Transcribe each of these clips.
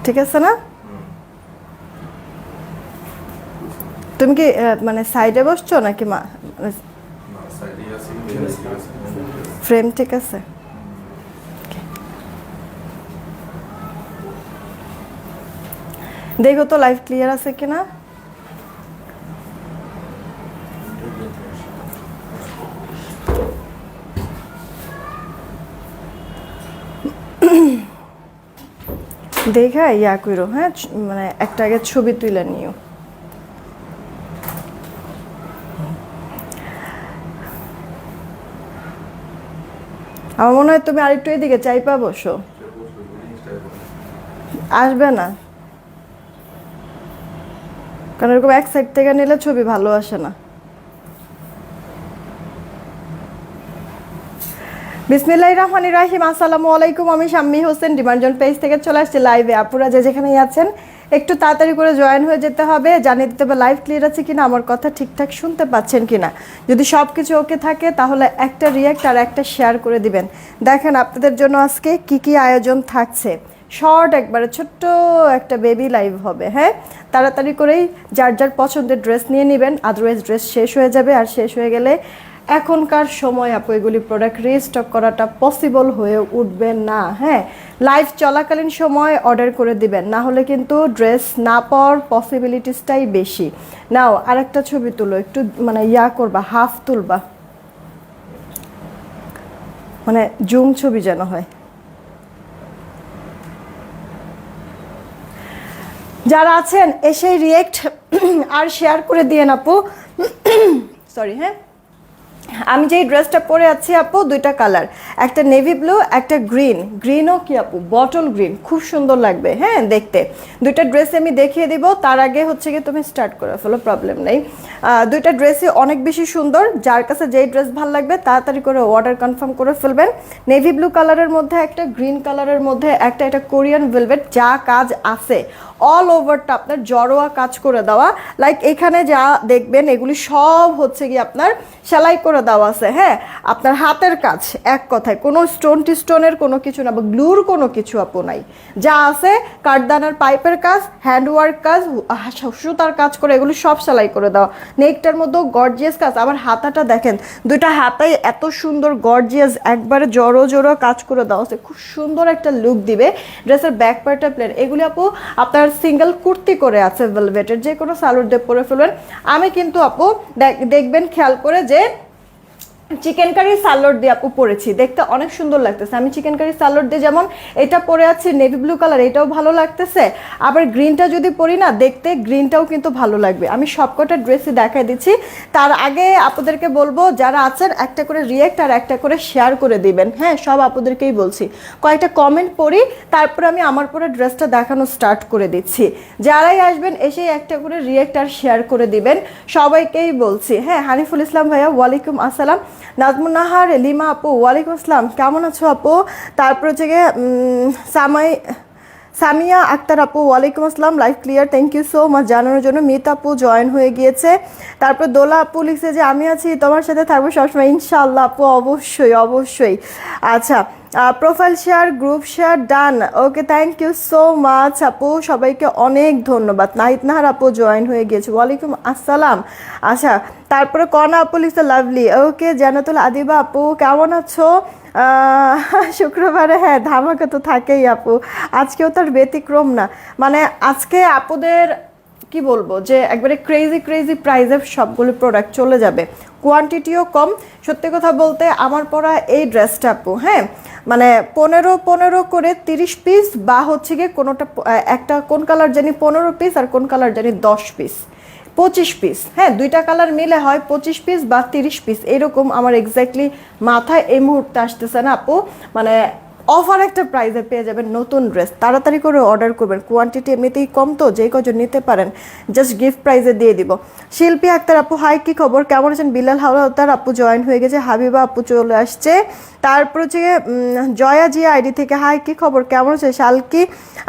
ঠিক আছে না? তুমি কি মানে সাইডে বসছো নাকি ফ্রেম ঠিক আছে? দেখো তো লাইভ ক্লিয়ার আছে কিনা। দেখা ইয়া করো, হ্যাঁ মানে একটা আগে ছবি তুলে নিও। আমার মনে হয় তুমি আরেকটু এদিকে চাইপা বসো, আসবে না, কারণ এরকম এক সাইড থেকে নিলে ছবি ভালো আসে না। বিসমিল্লাহির রহমানির রহিম। আসসালামু আলাইকুম, আমি শাম্মী হোসেন ডিমান্ডজন পেজ থেকে চলে আসছি লাইভে। আপুরা যে যেখানেই আছেন একটু তাড়াতাড়ি করে জয়েন হয়ে যেতে হবে, জানিয়ে দিতে হবে লাইভ ক্লিয়ার আছে কিনা, আমার কথা ঠিকঠাক শুনতে পাচ্ছেন কিনা। যদি সব কিছু ওকে থাকে তাহলে একটা রিঅ্যাক্ট আর একটা শেয়ার করে দিবেন। দেখেন আপনাদের জন্য আজকে কি কি আয়োজন থাকছে। শর্ট একবারে ছোট্ট একটা বেবি লাইভ হবে, হ্যাঁ তাড়াতাড়ি করেই যার যার পছন্দের ড্রেস নিয়ে নেবেন, আদারওয়াইজ ড্রেস শেষ হয়ে যাবে। আর শেষ হয়ে গেলে এখনকার সময় আপু এগুলি প্রোডাক্ট রিস্টক করাটা পসিবল হয়ে উঠবে না। হ্যাঁ লাইভ চলাকালীন সময় অর্ডার করে দিবেন, না হলে কিন্তু ড্রেস না পাওয়ার পসিবিলিটিসটাই বেশি। নাও আরেকটা ছবি তুলো, একটু মানে ইয়া করবা, হাফ তুলবা, মানে জুম ছবি যেন হয়। যারা আছেন এসেই রিয়েক্ট আর শেয়ার করে দিয়ে আপু। সরি, হ্যাঁ আমি যেই ড্রেসটা পরে আছি আপু দুইটা কালার, একটা নেভি ব্লু একটা গ্রিন। গ্রিনও কি আপু বটল গ্রিন, খুব সুন্দর লাগবে হ্যাঁ দেখতে। দুইটা ড্রেস আমি দেখিয়ে দিব, তার আগে হচ্ছে কি তুমি স্টার্ট করে ফেলো, প্রবলেম নেই। দুইটা ড্রেসই অনেক বেশি সুন্দর, যার কাছে যেই ড্রেস ভালো লাগবে তাড়াতাড়ি করে অর্ডার কনফার্ম করে ফেলবেন। নেভি ব্লু কালারের মধ্যে একটা, গ্রিন কালারের মধ্যে একটা, এটা কোরিয়ান ভেলভেট, যা কাজ আছে অল ওভারটা আপনার জড়োয়া কাজ করে দেওয়া। লাইক এখানে যা দেখবেন এগুলি সব হচ্ছে কি আপনার সেলাই করে দেওয়া আছে, হ্যাঁ আপনার হাতের কাজ, এক কথায় কোনো স্টোন টিস্টোনের কোনো কিছু না, বা গ্লুর কোনো কিছু আপু নাই। যা আছে কাঠদানার পাইপের কাজ, হ্যান্ডওয়ার্ক কাজ, সুতার কাজ করে এগুলি সব সেলাই করে দেওয়া। নেকটার মধ্যেও গর্জিয়াস কাজ। আবার হাতাটা দেখেন, দুইটা হাতাই এত সুন্দর গর্জিয়াস, একবারে জড়ো জড়ো কাজ করে দেওয়া আছে, খুব সুন্দর একটা লুক দিবে। ড্রেসের ব্যাক পার্টটা প্লেন। এগুলি আপু আপনার সিঙ্গেল কুর্তি করে আছে ভেলভেটের, যে কোনো সালোয়ার দিয়ে পরে ফেলবেন। আমি কিন্তু আপু দেখবেন খেয়াল করে যে চিকেন কারি সালোয়ার দিয়ে আপু পরেছি, দেখতে অনেক সুন্দর লাগতেছে। আমি চিকেন কারি সালোয়ার দিয়ে যেমন এটা পরে আছি নেভি ব্লু কালার, এটাও ভালো লাগতেছে। আবার গ্রিনটা যদি পরি না, দেখতে গ্রিনটাও কিন্তু ভালো লাগবে। আমি সবকটা ড্রেসই দেখাই দিচ্ছি। তার আগে আপুদেরকে বলবো যারা আছেন একটা করে রিয়েক্ট আর একটা করে শেয়ার করে দিবেন, হ্যাঁ সব আপুদেরকেই বলছি। কয়েকটা কমেন্ট পড়ি, তারপরে আমি আমার পরে ড্রেসটা দেখানো স্টার্ট করে দিচ্ছি। যারাই আসবেন এসেই একটা করে রিয়েক্ট আর শেয়ার করে দিবেন, সবাইকেই বলছি। হ্যাঁ হানিফুল ইসলাম ভাইয়া ওয়ালাইকুম আসসালাম। নাজমুন নাহার লিমা আপু ওয়ালাইকুম আসসালাম, কেমন আছো আপু? তারপর হচ্ছে গিয়ে সামিয়া আক্তার আপু ওয়ালাইকুম আসসালাম, live clear, thank you so much জানানোর জন্য। মিত আপু জয়েন হয়ে গিয়েছে। তারপর দোলা আপু লিখছে যে আমি আছি তোমার সাথে থাকবো সবসময়, ইনশাআল্লাহ আপু, অবশ্যই অবশ্যই। আচ্ছা profile share, group share done, okay thank you so much আপু, সবাইকে অনেক ধন্যবাদ। নাহিদ নাহার আপু জয়েন হয়ে গিয়েছে, ওয়ালাইকুম আসসালাম। আচ্ছা তারপরে কনা আপু লিখছে লাভলি, ওকে। জানাতুল আদিবা আপু কেমন আছো? শুক্রবারে হ্যাঁ ধামাকা তো থাকেই আপু, আজকেও তার ব্যতিক্রম না। মানে আজকে আপুদের কি বলবো যে একবারে ক্রেজি ক্রেজি প্রাইজের সবগুলো প্রোডাক্ট চলে যাবে, কোয়ান্টিটিও কম। সত্যি কথা বলতে আমার পরা এই ড্রেসটা আপু, হ্যাঁ মানে 15 করে 30 পিস, বা হচ্ছে গিয়ে কোনোটা একটা কোন কালার জানি 15 পিস আর কোন কালার জানি 10 পিস, 25 পিস, হ্যাঁ দুইটা কালার মিলে হয় 25 পিস বা 30 পিস, এরকম আমার এক্স্যাক্টলি মাথায় এই মুহূর্তে আসতেছে না আপু। মানে অফার একটা প্রাইসে পেয়ে যাবেন নতুন ড্রেস, তাড়াতাড়ি করে অর্ডার করবেন, কোয়ান্টিটি এমনিতেই কম তো, যেই কজন নিতে পারেন জাস্ট গিফট প্রাইসে দিয়ে দিব। শিল্পী আক্তার আপু হাই, কি খবর, কেমন আছেন? বিলাল হাওলাদার আপু জয়েন হয়ে গেছে, হাবিবা আপু চলে আসছে। তারপর হচ্ছে জয়া জিয়া আইডি থেকে হাই, কি খবর, কেমন আছে? শাল কি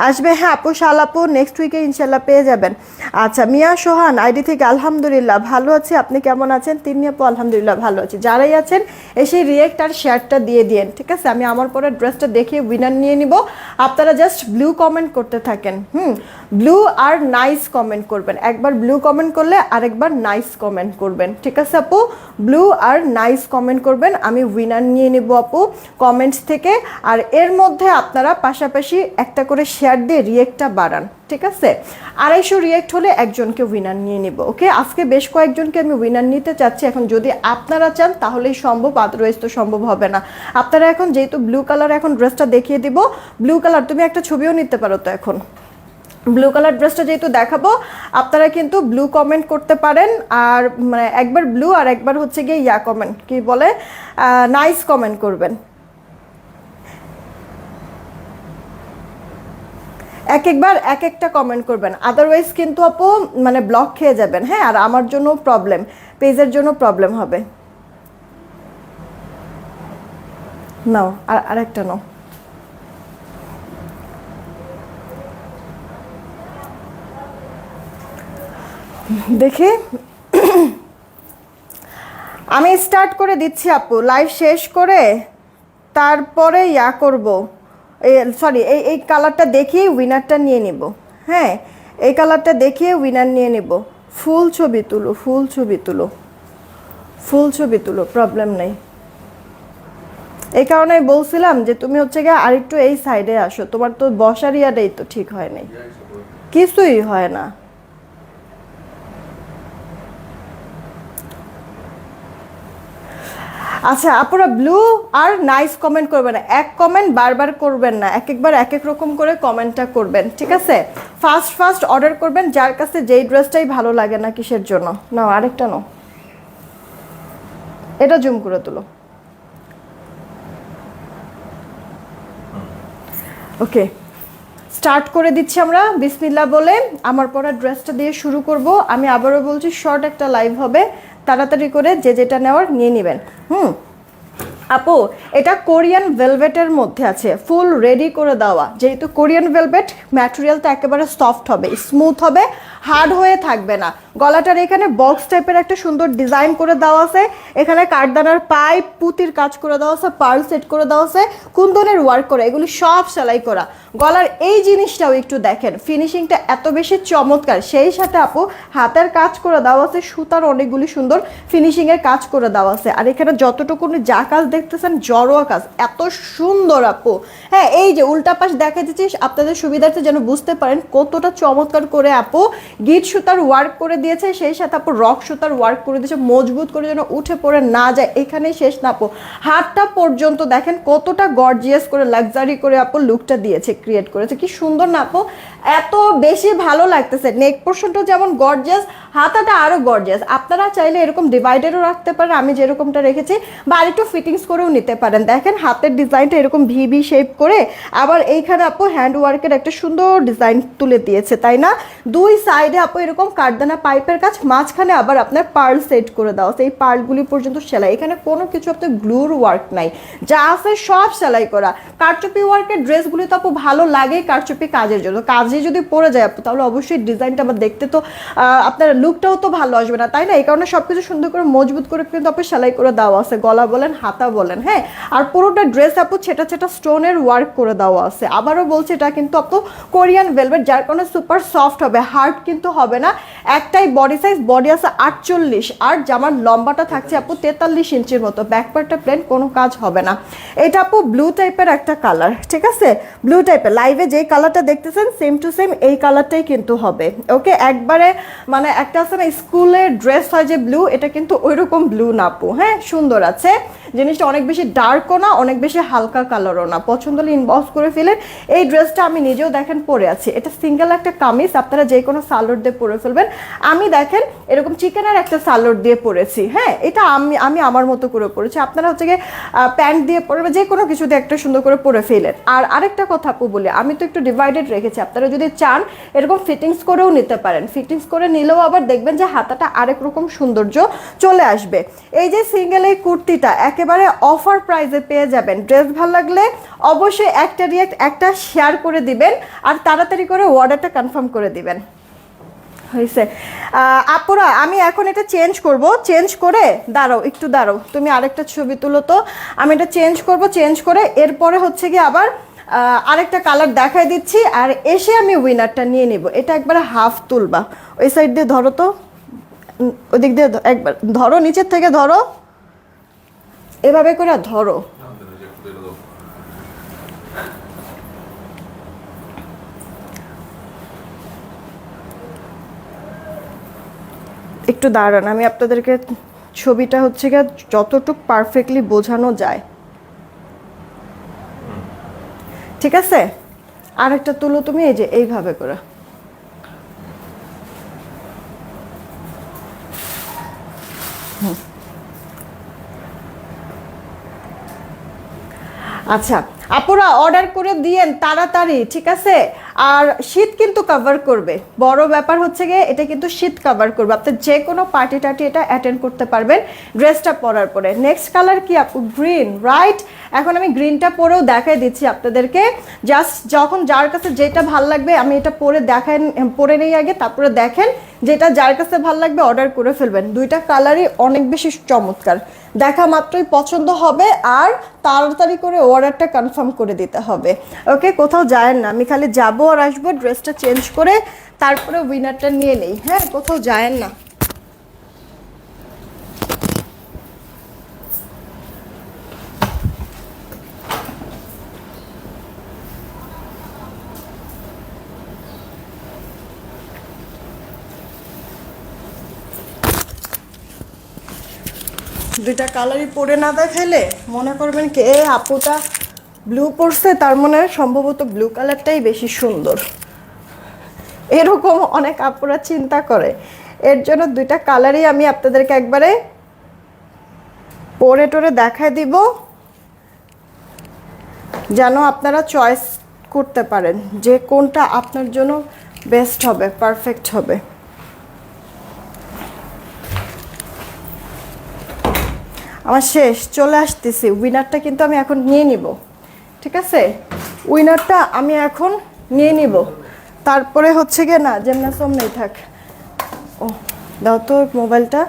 আসবে? হ্যাঁ আপু শাল আপু নেক্সট উইকে ইনশাল্লাহ পেয়ে যাবেন। আচ্ছা মিয়া সোহান আইডি থেকে আলহামদুলিল্লাহ ভালো আছি, আপনি কেমন আছেন? তিনি আপু আলহামদুলিল্লাহ ভালো আছি। যারাই আছেন এসে রিয়েক্ট আর শেয়ারটা দিয়ে দিন, ঠিক আছে? আমি আমার পরে ড্রেসটা ড্রেসটা দেখে উইনার নিয়ে নিব। আপনারা জাস্ট ব্লু কমেন্ট করতে থাকেন। ব্লু আর নাইস কমেন্ট করবেন, একবার ব্লু কমেন্ট করলে আরেকবার নাইস কমেন্ট করবেন, ঠিক আছে আপু? ব্লু আর নাইস কমেন্ট করবেন, আমি উইনার নিয়ে নিব আপু কমেন্টস থেকে। আর এর মধ্যে আপনারা পাশাপাশি একটা করে শেয়ার দিয়ে রিয়েক্টটা বাড়ান, ঠিক আছে? 250 রিয়েক্ট হলে একজনকে উইনার নিয়ে নিব। ওকে, আজকে বেশ কয়েকজনকে আমি উইনার নিতে চাচ্ছি। এখন যদি আপনারা চান তাহলেই সম্ভব, আদারওয়াইজ তো সম্ভব হবে না। আপনারা এখন যেহেতু ব্লু কালার এখন ড্রেসটা দেখিয়ে দিব, ব্লু কালার তুমি একটা ছবিও নিতে পারো তো এখন। ব্লু কালার ড্রেসটা যেহেতু দেখাবো, আপনারা কিন্তু ব্লু কমেন্ট করতে পারেন। আর মানে একবার ব্লু আর একবার হচ্ছে গিয়ে কমেন্ট কি বলে, নাইস কমেন্ট করবেন। একবার এক একটা কমেন্ট করবেন, আদারওয়াইজ কিন্তু আপু মানে ব্লক খেয়ে যাবেন। হ্যাঁ, আর আমার জন্য প্রবলেম, পেজের জন্য প্রবলেম হবে। নাও আর একটা নাও। দেখি আমি স্টার্ট করে দিচ্ছি আপু, লাইভ শেষ করে তারপরে করব। সরি, এই কালারটা দেখিয়ে উইনারটা নিয়ে নিব। হ্যাঁ, এই কালারটা দেখিয়ে উইনার নিয়ে নিব। ফুল ছবি তুলো, ফুল ছবি তুলো, ফুল ছবি তুলো, প্রবলেম নেই। এই কারণে বলছিলাম যে তুমি হচ্ছে গিয়ে আরেকটু এই সাইডে আসো, তোমার তো বসার ইয়াটাই তো ঠিক হয় নাই, কিছুই হয় না। আচ্ছা আপুরা, ব্লু আর নাইস কমেন্ট করবেন না, এক কমেন্ট বারবার করবেন না, একবার এক এক রকম করে কমেন্টটা করবেন, ঠিক আছে? ফার্স্ট ফার্স্ট অর্ডার করবেন যার কাছে যেই ড্রেসটাই ভালো লাগে না কিসের জন্য। নাও আরেকটা নাও, এটা জুম করে তুলো। ওকে, স্টার্ট করে দিচ্ছি আমরা বিসমিল্লাহ বলে। আমার পরা ড্রেসটা দিয়ে শুরু করব। আমি আবারও বলছি শর্ট একটা লাইভ হবে, তাড়াতাড়ি করে যে যেটা নেওয়ার নিয়ে নেবেন। আপু এটা কোরিয়ান ভেলভেটের মধ্যে আছে, ফুল রেডি করে দেওয়া। যেহেতু কোরিয়ান ভেলভেট, ম্যাটেরিয়ালটা একেবারে সফট হবে, স্মুথ হবে, হার্ড হয়ে থাকবে না। গলাটার এখানে বক্স টাইপের একটা সুন্দর ডিজাইন করে দেওয়া আছে, এখানে কাঠদানার পাইপ পুতির কাজ করে দেওয়া আছে, পার্ল সেট করে দেওয়া আছে, কুন্দনের ওয়ার্ক করা, এগুলি সব সেলাই করা। গলার এই জিনিসটাও একটু দেখেন, ফিনিশিংটা এত বেশি চমৎকার। সেই সাথে আপু হাতের কাজ করে দেওয়া আছে, সুতার অনেকগুলি সুন্দর ফিনিশিংয়ের কাজ করে দেওয়া আছে। আর এখানে যতটুকু যা কাজ দেখতেছেন জড়োয়া কাজ, এত সুন্দর আপু। হ্যাঁ, এই যে উল্টা পাশ দেখা দিচ্ছি আপনাদের সুবিধার্থে যেন বুঝতে পারেন কতটা চমৎকার করে আপু গিট সুতার ওয়ার্ক করে দিয়েছে, সেই সাথে আপু রক সুতার ওয়ার্ক করে দিয়েছে, মজবুত করে যেন উঠে পড়ে না যায়। এখানেই শেষ না আপু, হাতটা পর্যন্ত দেখেন কতটা গর্জিয়াস করে লাক্সারি করে আপু লুকটা দিয়েছে, ক্রিয়েট করেছে। কি সুন্দর না আপু, এত বেশি ভালো লাগতেছে। নেক পোর্শনটা যেমন গর্জিয়াস, হাতাটা আরো গর্জিয়াস। আপনারা চাইলে এরকম ডিভাইডারও রাখতে পারেন, আমি যেরকমটা রেখেছি, বা আরেকটু ফিটিংস করেও নিতে পারেন। দেখেন হাতের ডিজাইনটা এরকম ভি শেপ করে, আবার এইখানে আপু হ্যান্ড ওয়ার্কের একটা সুন্দর ডিজাইন তুলে দিয়েছে, তাই না? দুই সাইডে আপু এরকম কাঠদানা পাইপের কাজ, মাঝখানে আবার আপনার পার্ল সেট করে দেওয়া আছে, এই পার্লগুলি পর্যন্ত সেলাই। এখানে কোনো কিছু আপনার গ্লুর ওয়ার্ক নাই, যা আছে সব সেলাই করা। কারচুপি ওয়ার্কের ড্রেসগুলি তো আপু ভালো লাগে কারচুপি কাজের জন্য, কাজে যদি পরে যায় আপু তাহলে অবশ্যই ডিজাইনটা আবার দেখতে তো আপনার লুকটাও তো ভালো আসবে না, তাই না? এই কারণে সবকিছু সুন্দর করে মজবুত করে কিন্তু আপু সেলাই করে দেওয়া আছে, গলা বলেন হাতা বলেন। হ্যাঁ, আর পুরোটা ড্রেস আপু ছেটা ছেটা স্টোনের ওয়ার্ক করে দেওয়া আছে। আবারও বলছি এটা কিন্তু আপু কোরিয়ান ভেলভেট, যার কারণে সুপার সফট হবে, হার্ড কিন্তু হবে না। একটাই বডি সাইজ, বডি আছে 48, আর জামার লম্বাটা থাকছে আপু 43 ইঞ্চির মতো, ব্যাক পার্টটা প্লেন, কোনো কাজ হবে না। এটা আপু ব্লু টাইপের একটা কালার, ঠিক আছে? ব্লু টাইপের লাইভে যেই কালারটা দেখতেছেন সেম টু সেম এই কালারটাই কিন্তু হবে। ওকে, একবারে মানে একটা আছে না স্কুলের ড্রেস হয় যে ব্লু, এটা কিন্তু ওইরকম ব্লু না আপু। হ্যাঁ, সুন্দর আছে জিনিসটা, অনেক বেশি ডার্কও না, অনেক বেশি হালকা কালারও না। পছন্দ হলে ইনবক্স করে ফেলেন। এই ড্রেসটা আমি নিজেও দেখেন পরে আছি, এটা সিঙ্গেল একটা কামিজ, আপনারা যে কোনো সালোয়ার দিয়ে পরে ফেলবেন। আমি দেখেন এরকম চিকেনের একটা সালোয়ার দিয়ে পরেছি। হ্যাঁ, এটা আমি আমার মতো করে পরেছি, আপনারা হচ্ছে গিয়ে প্যান্ট দিয়ে পরবে, যে কোনো কিছু দিয়ে একটা সুন্দর করে পরে ফেলেন। আর আরেকটা কথা আপু বলি, আমি তো একটু ডিভাইডেড রেখেছি, আপনারা যদি চান এরকম ফিটিংস করেও নিতে পারেন। ফিটিংস করে নিলেও আবার দেখবেন যে হাতাটা আরেক রকম সৌন্দর্য চলে আসবে। এই যে সিঙ্গেল এই কুর্তিটা একেবারে অফার প্রাইসে পেয়ে যাবেন। ড্রেস ভালো লাগলে অবশ্যই একটা রিয়েক্ট, একটা শেয়ার করে দিবেন, আর তাড়াতাড়ি করে অর্ডারটা কনফার্ম করে দিবেন। হয়েছে। আপুরা আমি এখন এটা চেঞ্জ করব, চেঞ্জ করে দাঁড়াও একটু দাঁড়াও, তুমি আরেকটা ছবি তুলো তো। আমি এটা চেঞ্জ করব, চেঞ্জ করে এরপরে হচ্ছে কি আবার আরেকটা কালার দেখাই দিচ্ছি, আর এসে আমি উইনারটা নিয়ে নিব। এটা একবার হাফ তুলবা, ওই সাইড দিয়ে ধরো তো, ওদিক দিয়ে একবার ধরো, নিচের থেকে ধরো, এভাবে করে ধরো। একটু দাঁড়ান, আমি আপনাদেরকে ছবিটা হচ্ছে গিয়ে যতটুকু পারফেক্টলি বোঝানো যায়, ঠিক আছে? আরেকটা তুলো তুমি, এই যে এইভাবে করে। আচ্ছা আপুরা অর্ডার করে দিয়েন তাড়াতাড়ি, ঠিক আছে? আর শীত কিন্তু কভার করবে, বড় ব্যাপার হচ্ছে গিয়ে এটা কিন্তু শীত কভার করবে, আপনি যে কোনো পার্টি টার্টি এটা অ্যাটেন্ড করতে পারবেন ড্রেসটা পরার পরে। নেক্সট কালার কি আপু? Green, right? এখন আমি গ্রিনটা পরেও দেখাই দিচ্ছি আপনাদেরকে, জাস্ট যখন যার কাছে যেটা ভাল লাগবে আমি এটা পরে দেখান, পরে নেই আগে, তারপরে দেখেন যেটা যার কাছে ভাল লাগবে অর্ডার করে ফেলবেন। দুইটা কালারই অনেক বেশি চমৎকার, দেখা মাত্রই পছন্দ হবে, আর তাড়াতাড়ি করে অর্ডারটা কনফার্ম করে দিতে হবে। ওকে, কোথাও যায়েন না, আমি খালি যাবো আর আসবো, ড্রেসটা চেঞ্জ করে তারপরে উইনারটা নিয়ে নেই। হ্যাঁ, কোথাও যায়েন না। দুইটা কালারই পরে না দেখাইলে মনে করবেন কি এ আপুটা ব্লু পরছে, তার মনে সম্ভবত ব্লু কালারটাই বেশি সুন্দর, এরকম অনেক আপুরা চিন্তা করে। এর জন্য দুইটা কালারই আমি আপনাদেরকে একবারে পরে টোরে দেখায় দিব, যেন আপনারা চয়েস করতে পারেন যে কোনটা আপনার জন্য বেস্ট হবে, পারফেক্ট হবে। আমার শেষ, চলে আসতেছি। উইনারটা কিন্তু আমি এখন নিয়ে নিব, ঠিক আছে? উইনারটা আমি এখন নিয়ে নিব, তারপরে হচ্ছে গিয়ে না যেমন নেই থাক। ও দাও তো মোবাইলটা।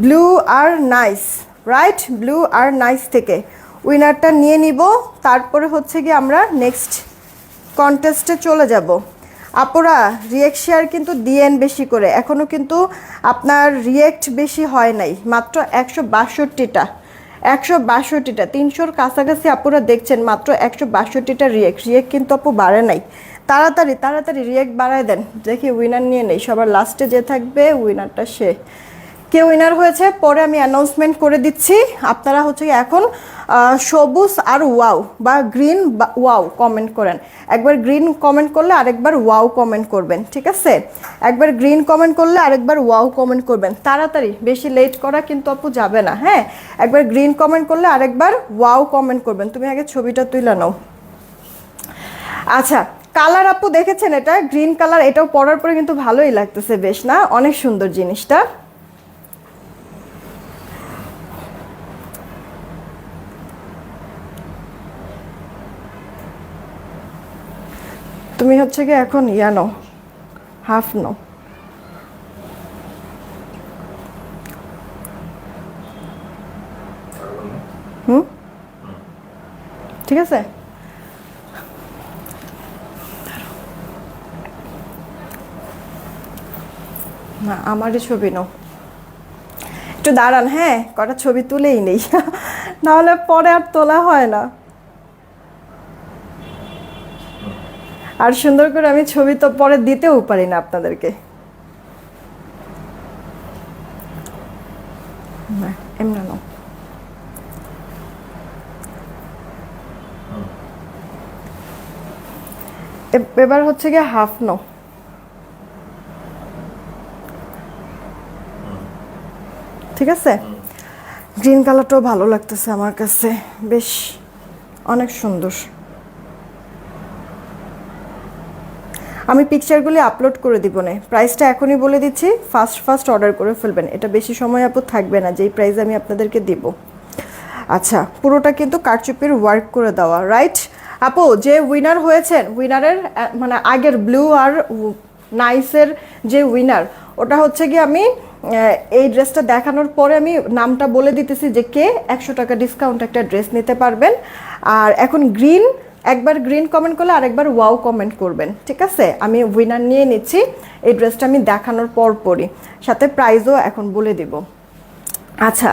ব্লু আর নাইস, রাইট? ব্লু আর নাইস থেকে উইনারটা নিয়ে নিব, তারপরে হচ্ছে গিয়ে আমরা নেক্সট কন্টেস্টে চলে যাব। আপুরা রিয়েক্ট শেয়ার কিন্তু দিয়েন বেশি করে, এখনও কিন্তু আপনার রিয়েক্ট বেশি হয় নাই, মাত্র 162টা, 162টা, 300-র কাছাকাছি আপুরা দেখছেন, মাত্র 162টা রিয়েক্ট কিন্তু আপু বাড়ে নাই। তাড়াতাড়ি তাড়াতাড়ি রিয়েক্ট বাড়ায় দেন, দেখি উইনার নিয়ে নেই। সবার লাস্টে যে থাকবে উইনারটা সে। কে উইনার হয়েছে পরে আমি অ্যানাউন্সমেন্ট করে দিচ্ছি। আপনারা হচ্ছে এখন সবুজ আর ওয়াও বা গ্রিন ওয়াও কমেন্ট করেন। একবার গ্রিন কমেন্ট করলে আরেকবার ওয়াও কমেন্ট করবেন, ঠিক আছে? একবার গ্রিন কমেন্ট করলে আরেকবার ওয়াও কমেন্ট করবেন, তাড়াতাড়ি, বেশি লেট করা কিন্তু আপু যাবে না। হ্যাঁ, একবার গ্রিন কমেন্ট করলে আরেকবার ওয়াও কমেন্ট করবেন। তুমি আগে ছবিটা তুলে নাও। আচ্ছা, কালার আপু দেখেছেন এটা গ্রিন কালার, এটাও পরার পরে কিন্তু ভালোই লাগতেছে বেশ, না? অনেক সুন্দর জিনিসটা। তুমি হচ্ছে কি এখন নাও, হাফ নাও। ঠিক আছে, না আমারই ছবি নাও। একটু দাঁড়ান, হ্যাঁ কটা ছবি তুলেই নেই, নাহলে পরে আর তোলা হয় না। আর সুন্দর করে আমি ছবি তো পরে দিতেও পারি না আপনাদেরকে। এমন নাও। এবার হচ্ছে গিয়ে হাফ নাও। ঠিক আছে, গ্রিন কালারটাও ভালো লাগতেছে আমার কাছে, বেশ অনেক সুন্দর। আমি পিকচারগুলি আপলোড করে দিব না, প্রাইসটা এখনই বলে দিচ্ছি, ফার্স্ট অর্ডার করে ফেলবেন, এটা বেশি সময় আপু থাকবে না যেই প্রাইস আমি আপনাদেরকে দিব। আচ্ছা, পুরোটা কিন্তু কারচুপির ওয়ার্ক করে দেওয়া, রাইট? আপু যে উইনার হয়েছেন, উইনারের মানে আগের ব্লু আর নাইসের যে উইনার, ওটা হচ্ছে কি আমি এই ড্রেসটা দেখানোর পরে আমি নামটা বলে দিতেছি যে কে 100 টাকা ডিসকাউন্ট একটা ড্রেস নিতে পারবেন। আর এখন গ্রিন, একবার গ্রিন কমেন্ট করলে আরেকবার ওয়াও কমেন্ট করবেন, ঠিক আছে? আমি উইনার নিয়ে নিচ্ছি, এই ড্রেসটা আমি দেখানোর পরই সাথে প্রাইসও এখন বলে দিব। আচ্ছা,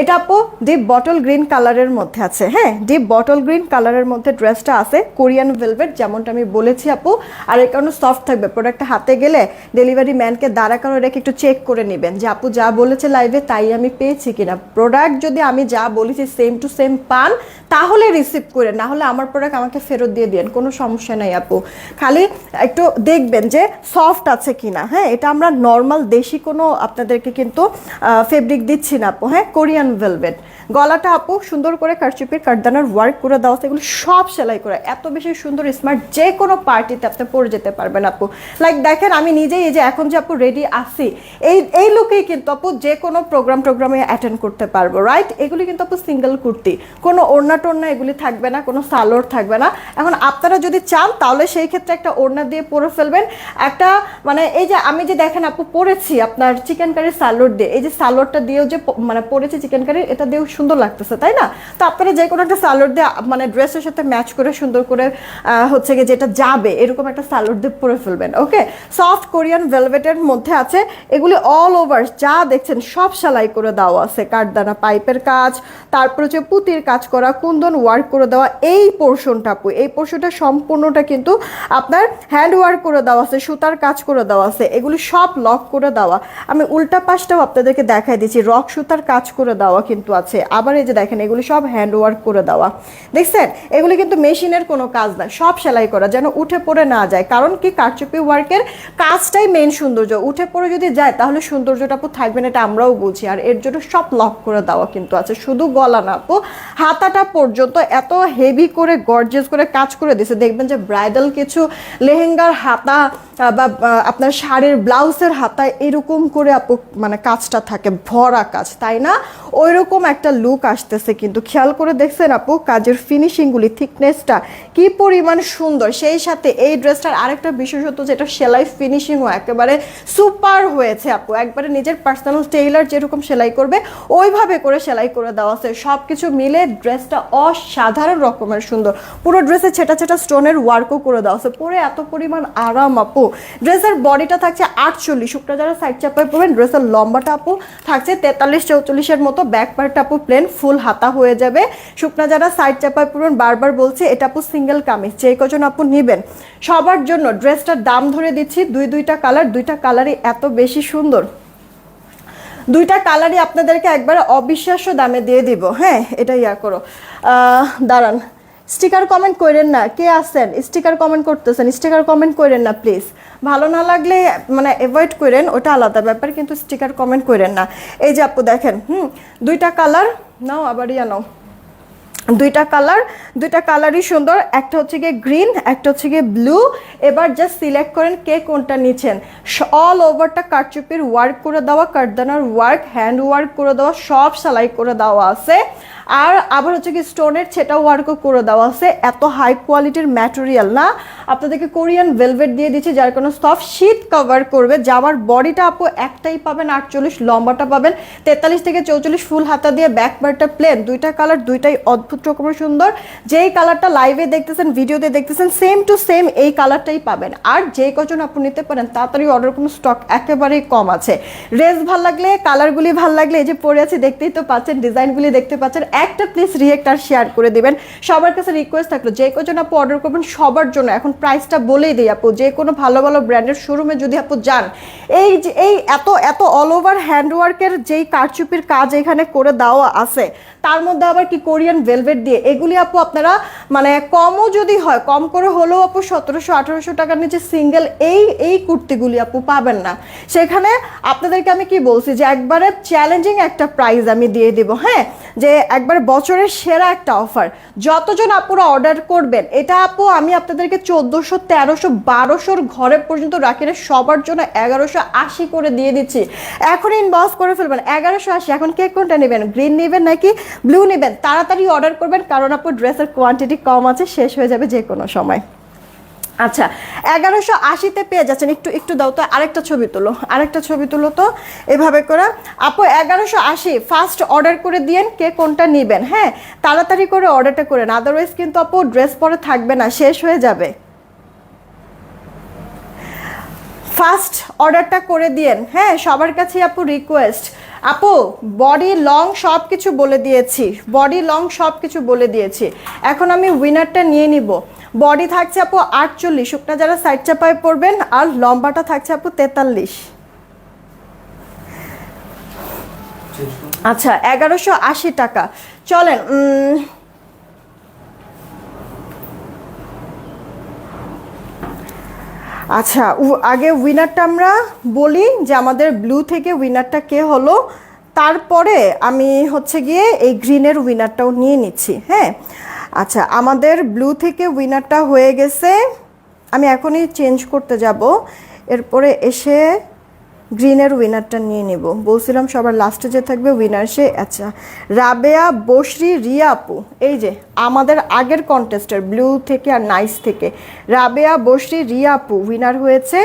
এটা আপু ডিপ বটল গ্রিন কালারের মধ্যে আছে। হ্যাঁ, ডিপ বটল গ্রিন কালারের মধ্যে ড্রেসটা আছে, কোরিয়ান ভেলভেট যেমনটা আমি বলেছি আপু। আর এর কারণে সফট থাকবে, প্রোডাক্টটা হাতে গেলে ডেলিভারি ম্যানকে দাঁড়া করে রেখে একটু চেক করে নেবেন যে আপু যা বলেছে লাইভে তাই আমি পেয়েছি কিনা। প্রোডাক্ট যদি আমি যা বলেছি সেম টু সেম পান তাহলে রিসিভ করে, না হলে আমার প্রোডাক্ট আমাকে ফেরত দিয়ে দিন, কোনো সমস্যা নাই আপু। খালি একটু দেখবেন যে সফট আছে কিনা। হ্যাঁ, এটা আমরা নর্মাল দেশি কোনো আপনাদেরকে কিন্তু ফেব্রিক দিচ্ছি না আপু। হ্যাঁ, কোরিয়ান ভেলভেট। গলাটা আপু সুন্দর করে কারচুপির কাঠদানার ওয়ার্ক করে দেওয়া আছে, এগুলো সব সেলাই করে, এত বেশি সুন্দর স্মার্ট, যে কোনো পার্টিতে আপনি পরে যেতে পারবেন আপু। লাইক দেখেন আমি নিজেই এই যে এখন যে আপু রেডি আসি, এই লুকেই কিন্তু আপু যে কোনো প্রোগ্রামে অ্যাটেন্ড করতে পারবো, রাইট? এগুলি কিন্তু আপু সিঙ্গেল কুর্তি, কোনো ওড়না টোড়না এগুলি থাকবে না, কোনো সালোয়ার থাকবে না। এখন আপনারা যদি চান তাহলে সেই ক্ষেত্রে একটা ওড়না দিয়ে পরে ফেলবেন, একটা মানে এই যে আমি যে দেখেন আপু পরেছি আপনার চিকেন কারি সালোয়ার দিয়ে, এই যে সালোয়ারটা দিয়েও যে মানে পরেছি চিকেন কারি, এটা দিয়েও সুন্দর লাগতেছে, তাই না? তো আপনারা যে কোনো একটা সালোয়ার দিয়ে মানে ড্রেসের সাথে ম্যাচ করে সুন্দর করে হচ্ছে গিয়ে যেটা যাবে এরকম একটা সালোয়ার দিয়ে পরে ফেলবেন। ওকে, সফট কোরিয়ান ভেলভেটের মধ্যে আছে, এগুলি অল ওভার যা দেখছেন সব সেলাই করে দেওয়া আছে, কাঠদানা পাইপের কাজ, তারপর হচ্ছে পুতির কাজ করা, কুন্দন ওয়ার্ক করে দেওয়া। এই পোর্শনটা আপু, এই পোর্শনটা সম্পূর্ণটা কিন্তু আপনার হ্যান্ড ওয়ার্ক করে দেওয়া আছে, সুতার কাজ করে দেওয়া আছে, এগুলি সব লক করে দেওয়া। আমি উল্টা পাশটাও আপনাদেরকে দেখাই দিচ্ছি, রক সুতার কাজ করে দেওয়া কিন্তু আছে। আবার এই যে দেখেন এগুলি সব হ্যান্ড ওয়ার্ক করে দেওয়া, দেখছেন? এগুলি কিন্তু মেশিনের কোনো কাজ না, সব সেলাই করা, যেন উঠে পড়ে না যায়। কারণ কি, কারচুপি ওয়ার্কের কাজটাই মেইন সৌন্দর্য, উঠে পড়ে যদি যায় তাহলে সৌন্দর্যটা আপু থাকবে না, এটা আমরাও বুঝি। আর এর জন্য সব লক করে দেওয়া কিন্তু আছে, শুধু গলা না আপু, হাতাটা পর্যন্ত এত হেভি করে গর্জিয়াস করে কাজ করে দিয়েছে। দেখবেন যে ব্রাইডাল কিছু লেহেঙ্গার হাতা বা আপনার শাড়ির ব্লাউজের হাতায় এরকম করে আপু মানে কাজটা থাকে, ভরা কাজ, তাই না? ওই রকম একটা লুক আসতেছে কিন্তু, খেয়াল করে দেখছেন আপু কাজের ফিনিশিংগুলি, থিকনেসটা কি পরিমাণ সুন্দর। সেই সাথে এই ড্রেসটার আরেকটা বিশেষত্ব যেটা সেলাই ফিনিশিংও একেবারে সুপার হয়েছে আপু, একবারে নিজের পার্সোনাল টেইলার যেরকম সেলাই করবে ওইভাবে করে সেলাই করে দেওয়া আছে। সব কিছু মিলে ড্রেসটা অসাধারণ রকমের সুন্দর, পুরো ড্রেসে ছেটা ছেটা স্টোনের ওয়ার্কও করে দেওয়া আছে, পরে এত পরিমাণ আরাম আপু। ড্রেসের বডিটা থাকছে 48, শুকনা যারা সাইড চাপায় পড়বেন। ড্রেসের লম্বাটা আপু থাকছে 43-44 মতো, ব্যাক পার্টটা আপু প্লেন ফুল হাতা হয়ে যাবে। শুকনা যারা সাইড চাপায় পড়বেন, বারবার বলছে এটা আপু সিঙ্গেল কামিজ, যে কজন আপু নেবেন সবার জন্য ড্রেসটার দাম ধরে দিচ্ছি, দুইটা কালার, দুইটা কালারই এত বেশি সুন্দর, দুইটা কালারই আপনাদেরকে একবারে অবিশ্বাস্য দামে দিয়ে দিব। হ্যাঁ, এটা ইয়া করো, দাঁড়ান, স্টিকার কমেন্ট করেন না, কে আছেন স্টিকার কমেন্ট করতেছেন, স্টিকার কমেন্ট করেন না প্লিজ। ভালো না লাগলে মানে অ্যাভয়েড করেন, ওটা আলাদা ব্যাপার, কিন্তু স্টিকার কমেন্ট করেন না। এই যে আপু দেখেন, দুইটা কালার নাও, আবার ইয়া নাও, দুইটা কালারই সুন্দর, একটা হচ্ছে গিয়ে গ্রিন, একটা হচ্ছে গিয়ে ব্লু। এবার জাস্ট সিলেক্ট করেন কে কোনটা নিচ্ছেন। অল ওভারটা কারচুপির ওয়ার্ক করে দেওয়া, কাঠদানার ওয়ার্ক, হ্যান্ড ওয়ার্ক করে দেওয়া, সব সেলাই করে দেওয়া আছে। আর আবার হচ্ছে কি স্টোনের ছেটা ওয়ার্কও করে দেওয়া আছে। এত হাই কোয়ালিটির ম্যাটেরিয়াল না, আপনাদেরকে কোরিয়ান ভেলভেট দিয়ে দিচ্ছি, যার কোনো সফট শীত কভার করবে। জামার বডিটা আপু একটাই পাবেন 48, লম্বাটা পাবেন 43-44, ফুল হাতা দিয়ে, ব্যাক পার্টটা প্লেন। দুইটা কালার, দুইটাই অদ্ভুত রকমের সুন্দর। যেই কালারটা লাইভে দেখতেছেন, ভিডিওতে দেখতেছেন, সেম টু সেম এই কালারটাই পাবেন। আর যেই কজন আপু নিতে পারেন তাড়াতাড়ি অর্ডার, কোনো স্টক একেবারেই কম আছে। ড্রেস ভাল লাগলে, কালারগুলি ভাল লাগলে, এই যে পরে আছে দেখতেই তো পাচ্ছেন, ডিজাইনগুলি দেখতে পাচ্ছেন, একটা প্লিজ রিয়েক্ট আর শেয়ার করে দিবেন। সবার কাছে রিকোয়েস্ট থাকলো যে কজন আপু অর্ডার করবেন সবার জন্য এখন প্রাইসটা বলেই দিই আপু, যে কোনো ভালো ভালো ব্র্যান্ডের শোরুমে যদি আপু যান, এই যে এই এত অল ওভার হ্যান্ডওয়ার্কের যেই কারচুপির কাজ এখানে করে দেওয়া আছে, তার মধ্যে আবার কি কোরিয়ান ভেলভেট দিয়ে, এগুলি আপু আপনারা মানে কমও যদি হয়, কম করে হলেও আপু 1700-1800 টাকার নিচে সিঙ্গেল এই কুর্তিগুলি আপু পাবেন না। সেখানে আপনাদেরকে আমি কি বলছি যে একবারে চ্যালেঞ্জিং একটা প্রাইস আমি দিয়ে দিব। হ্যাঁ, যে একবার বছরের সেরা একটা অফার, যতজন আপুরা অর্ডার করবেন, এটা আপু আমি আপনাদেরকে 1400, 1300, 1200 ঘরে পর্যন্ত রাখি না, সবার জন্য 1180 করে দিয়ে দিচ্ছি। এখন ইনবক্স করে ফেলবেন 1180। এখন কে কোনটা নেবেন, গ্রিন নেবেন নাকি ব্লু নেবেন? তাড়াতাড়ি অর্ডার করবেন, কারণ আপু ড্রেসের কোয়ান্টিটি কম আছে, শেষ হয়ে যাবে যে কোনো সময়। আচ্ছা 1180-তে পেয়ে যাচ্ছেন। একটু একটু দাও তো, আরেকটা ছবি তুলো, আরেকটা ছবি তুলো তো এভাবে করে। আপু 1180 ফার্স্ট অর্ডার করে দিয়েন, কে কোনটা নেবেন। হ্যাঁ তাড়াতাড়ি করে অর্ডারটা করেন, আদারওয়াইজ কিন্তু আপু ড্রেস পরে থাকবে না, শেষ হয়ে যাবে। ফার্স্ট অর্ডারটা করে দিয়েন। হ্যাঁ সবার কাছে আপু রিকোয়েস্ট। আপু বডি লং সব কিছু বলে দিয়েছি, বডি লং সব কিছু বলে দিয়েছি। এখন আমি উইনারটা নিয়ে নিব। বডি থাকছে আপু 48, শুকনা যারা সাইড চাপায় পড়বেন, আর লম্বাটা থাকছে আপু 43। আচ্ছা 1180 টাকা। চলেন আচ্ছা আগে উইনারটা আমরা বলি যে আমাদের ব্লু থেকে উইনারটা কে হলো, তারপরে আমি হচ্ছে গিয়ে এই গ্রিনের উইনারটাও নিয়ে নিচ্ছি। হ্যাঁ আচ্ছা আমাদের ব্লু থেকে উইনারটা হয়ে গেছে, আমি এখনই চেঞ্জ করতে যাব, এরপরে এসে গ্রিনের উইনারটা নিয়ে নিব। বলছিলাম সবার লাস্টে যে থাকবে উইনার সে। আচ্ছা রাবেয়া বসরি রিয়া আপু, এই যে আমাদের আগের কন্টেস্টের ব্লু থেকে আর নাইস থেকে রাবেয়া বসরি রিয়া আপু উইনার হয়েছে।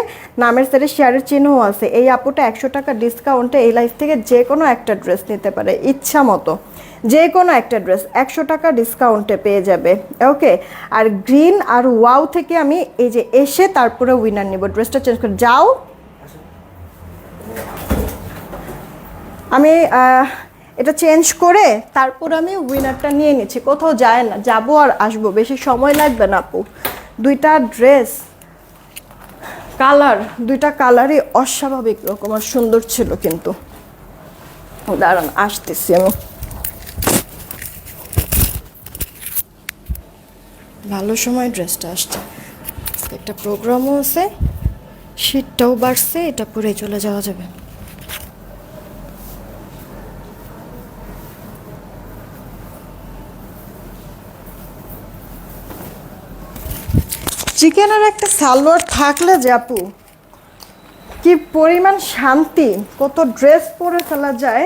নামের সাথে শেয়ারের চিহ্নও আছে। এই আপুটা 100 টাকা ডিসকাউন্টে এই লাইফ থেকে যে কোনো একটা ড্রেস নিতে পারে ইচ্ছা মতো, যে কোনো একটা ড্রেস 100 টাকা ডিসকাউন্টে পেয়ে যাবে। ওকে আর গ্রিন আর ওয়াও থেকে আমি এই যে এসে তারপরে উইনার নিব। ড্রেসটা চেঞ্জ করে যাও, আমি এটা চেঞ্জ করে তারপর আমি উইনারটা নিয়ে নিচ্ছি। কোথাও যায় না, যাবো আর আসবো, বেশি সময় লাগবে না আপু। দুইটা ড্রেস কালার, দুইটা কালারই অস্বাভাবিক রকম আর সুন্দর ছিল। কিন্তু দাঁড়ান আসতেছি আমি, ভালো সময় ড্রেসটা আসছে। একটা প্রোগ্রামও আছে, শীতটাও বাড়ছে, এটা পরে চলে যাওয়া যাবে। চিকেনের একটা সালোয়ার থাকলে যে আপু কি পরিমাণ শান্তি, কত ড্রেস পরে ফেলা যায়,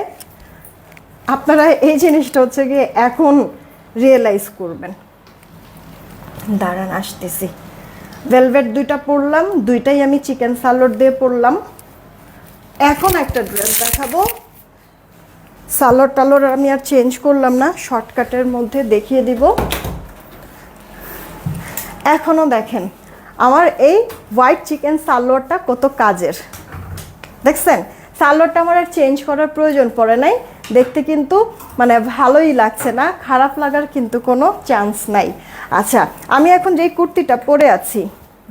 আপনারা এই জিনিসটা হচ্ছে গিয়ে এখন রিয়েলাইজ করবেন। দাঁড়ান আসতেছি। ভেলভেট দুইটা পরলাম, দুইটাই আমি চিকেন সালোয়ার দিয়ে পরলাম। এখন একটা ড্রেস দেখাবো, সালোয়ার টালোয়ার আমি আর চেঞ্জ করলাম না, শর্টকাটের মধ্যে দেখিয়ে দিব। এখনও দেখেন আমার এই হোয়াইট চিকেন সালোয়ারটা কত কাজের, দেখছেন? সালোয়ারটা আমার আর চেঞ্জ করার প্রয়োজন পড়ে নাই। দেখতে কিন্তু মানে ভালোই লাগছে না, খারাপ লাগার কিন্তু কোনো চান্স নাই। আচ্ছা আমি এখন যেই কুর্তিটা পরে আছি,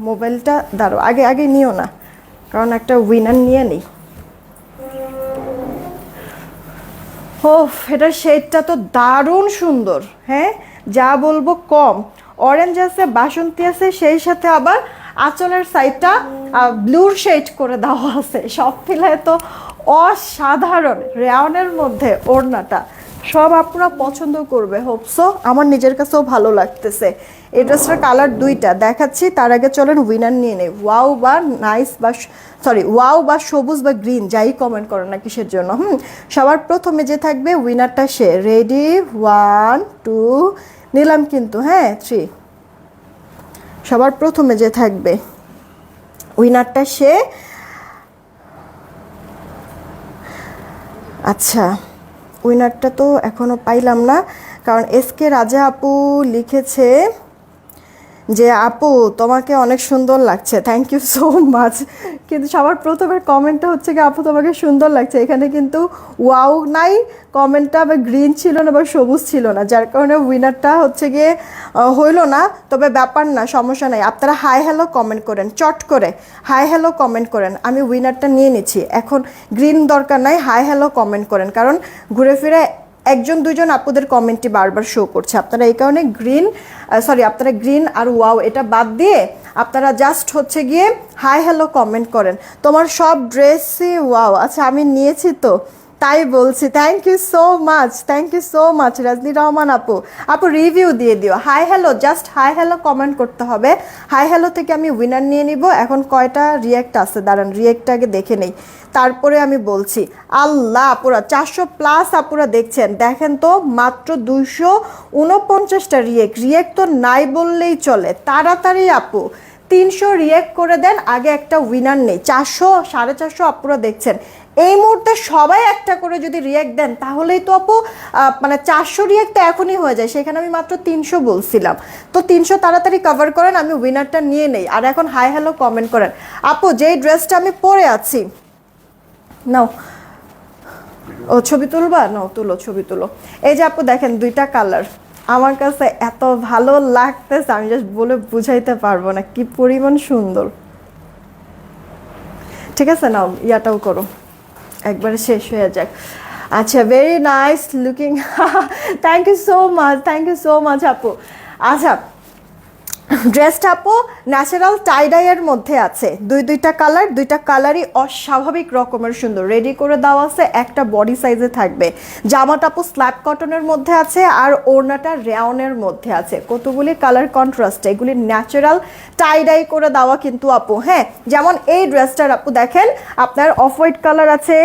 মোবাইলটা দাঁড়ো, আগে আগে নিও না, কারণ একটা উইনার নিয়ে নিই। ও এটার শেডটা তো দারুণ সুন্দর। হ্যাঁ যা বলবো কম। অরেঞ্জ আছে, বাসন্তী আছে, সেই সাথে আবার আঁচলের সাইডটা ব্লুর শেড করে দেওয়া আছে। সব মিলায় তো অসাধারণ। রেওনের মধ্যে ওড়নাটা সব আপনারা পছন্দ করবে, হোপসো। আমার নিজের কাছেও ভালো লাগতেছে। এই ড্রেসটার কালার দুইটা দেখাচ্ছি, তার আগে চলেন উইনার নিয়ে নেই। ওয়াও বা নাইস বা সরি ওয়াও বা সবুজ বা গ্রিন যাই কমেন্ট করেন না কিসের জন্য। সবার প্রথমে যে থাকবে উইনারটা সে। রেডি 1 2 নিলাম কিন্তু, হ্যাঁ 3। সবার প্রথমে যে থাকবে উইনারটা সে। আচ্ছা উইনারটা তো এখনও পাইলাম না, কারণ এসকে রাজা আপু লিখেছে যে আপু তোমাকে অনেক সুন্দর লাগছে, থ্যাংক ইউ সো মাচ। কিন্তু সবার প্রথমের কমেন্টটা হচ্ছে কি আপু তোমাকে সুন্দর লাগছে, এখানে কিন্তু ওয়াও নাই, কমেন্টটা বা গ্রিন ছিল না বা সবুজ ছিল না, যার কারণে উইনারটা হচ্ছে গিয়ে হইলো না। তবে ব্যাপার না, সমস্যা নাই, আপনারা হাই হ্যালো কমেন্ট করেন, চট করে হাই হ্যালো কমেন্ট করেন, আমি উইনারটা নিয়ে নিচ্ছি। এখন গ্রিন দরকার নাই, হাই হ্যালো কমেন্ট করেন, কারণ ঘুরে ফিরে একজন দুজন আপুদের কমেন্টই বারবার শো করছে। আপনারা এই কারণে আপনারা গ্রিন আর ওয়াও এটা বাদ দিয়ে আপনারা জাস্ট হচ্ছে গিয়ে হাই হ্যালো কমেন্ট করেন। তোমার সব ড্রেসই ওয়াও। আচ্ছা আমি নিয়েছি তো তাই বলছি, thank you so much, thank you so much Rajni Rahman আপু। আপু রিভিউ দিয়ে দিও, hi hello, just hi hello comment করতে হবে। হাই হ্যালো থেকে আমি উইনার নিয়ে নিব। এখন কয়টা রিয়েক্ট আছে দাঁড়ান, রিয়েক্টটা আগে দেখে নেই, তারপরে আমি বলছি। আল্লাহ আপুরা 400+ আপুরা দেখছেন, দেখেন তো মাত্র 249টা রিয়েক্ট তো নাই বললেই চলে। তাড়াতাড়ি আপু 300 রিয়েক্ট করে দেন, আগে একটা উইনার নেই। 400 450 আপুরা দেখছেন, এই মুহূর্তে সবাই একটা করে যদি রিয়েক্ট দেন তাহলেই তো আপু মানে 400 রিয়েক্ট তো এখনই হয়ে যায়, সেখানে আমি মাত্র 300 বলছিলাম। তো 300 তাড়াতাড়ি কভার করেন, আমি উইনারটা নিয়ে নেই। আর এখন হাই হ্যালো কমেন্ট করেন। আপু যেই ড্রেসটা আমি পরে আছি, নাও ও ছবি তুলবা, নাও তুলো, ছবি তুলো। এই যে আপু দেখেন দুইটা কালার, আমার কাছে এত ভালো লাগতেছে আমি জাস্ট বলে বুঝাইতে পারবো না কি পরিমাণ সুন্দর। ঠিক আছে, নাও ইয়াটাও করো, একবারে শেষ হয়ে যাক। আচ্ছা, very nice looking, thank you so much, thank you so much আপু। আচ্ছা, ড্রেসটা আপু ন্যাচারাল টাইডাইয়ের মধ্যে আছে, দুইটা কালার, দুইটা কালারই অস্বাভাবিক রকমের সুন্দর। রেডি করে দেওয়া আছে, একটা বডি সাইজে থাকবে। জামাটা আপু স্ল্যাব কটনের মধ্যে আছে, আর ওড়নাটা রেয়নের মধ্যে আছে। কতগুলি কালার কন্ট্রাস্ট, এগুলি ন্যাচারাল টাইডাই করে দেওয়া কিন্তু আপু। হ্যাঁ, যেমন এই ড্রেসটার আপু দেখেন আপনার অফ হোয়াইট কালার আছে,